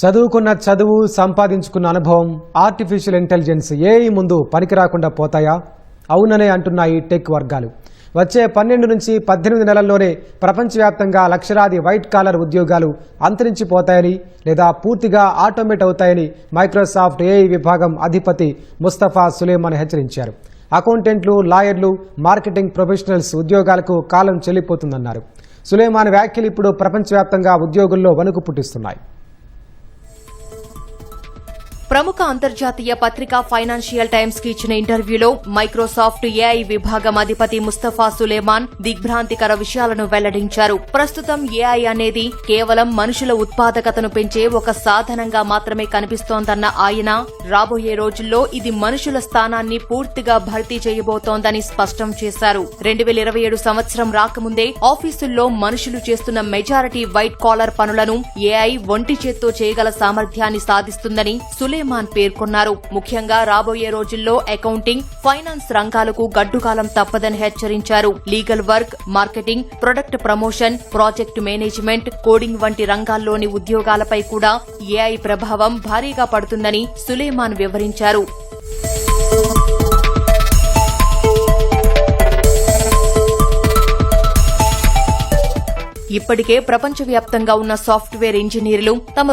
చదువుకున్న చదువు సంపాదించుకున్న అనుభవం ఆర్టిఫిషియల్ ఇంటెలిజెన్స్ ఏఐ ముందు పనికిరాకుండా పోతాయా? అవుననే అంటున్నాయి టెక్ వర్గాలు. వచ్చే 12 నుంచి 18 నెలల్లోనే ప్రపంచవ్యాప్తంగా లక్షలాది వైట్ కాలర్ ఉద్యోగాలు అంతరించిపోతాయని లేదా పూర్తిగా ఆటోమేట్ అవుతాయని మైక్రోసాఫ్ట్ ఏఐ విభాగం అధిపతి ముస్తఫా సులేమాన్ హెచ్చరించారు. అకౌంటెంట్లు, లాయర్లు, మార్కెటింగ్ ప్రొఫెషనల్స్ ఉద్యోగాలకు కాలం చెల్లిపోతుందన్నారు. సులేమాన్ వ్యాఖ్యలు ఇప్పుడు ప్రపంచవ్యాప్తంగా ఉద్యోగుల్లో వణుకు పుట్టిస్తున్నాయి. ప్రముఖ అంతర్జాతీయ పత్రిక ఫైనాన్షియల్ టైమ్స్ కి ఇచ్చిన ఇంటర్వ్యూలో మైక్రోసాఫ్ట్ ఏఐ విభాగం అధిపతి ముస్తఫా సులేమాన్ దిగ్భ్రాంతికర విషయాలను వెల్లడించారు. ప్రస్తుతం ఏఐ అనేది కేవలం మనుషుల ఉత్పాదకతను పెంచే ఒక సాధనంగా మాత్రమే కనిపిస్తోందన్న ఆయన, రాబోయే రోజుల్లో ఇది మనుషుల స్థానాన్ని పూర్తిగా భర్తీ చేయబోతోందని స్పష్టం చేశారు. 2027 సంవత్సరం రాకముందే ఆఫీసుల్లో మనుషులు చేస్తున్న మెజారిటీ వైట్ కాలర్ పనులను ఏఐ ఒంటి చేత్తో చేయగల సామర్థ్యాన్ని సాధిస్తుందని సులేమాన్ పేర్కొన్నారు. ముఖ్యంగా రాబోయే రోజుల్లో అకౌంటింగ్, ఫైనాన్స్ రంగాలకు గడ్డుకాలం తప్పదని హెచ్చరించారు. Legal work, marketing, product promotion, project management, coding వంటి రంగాల్లోని ఉద్యోగాలపై కూడా ఏఐ ప్రభావం భారీగా పడుతుందని సులేమాన్ వివరించారు. ఇప్పటికే ప్రపంచవ్యాప్తంగా ఉన్న సాఫ్ట్వేర్ ఇంజనీర్లు తమ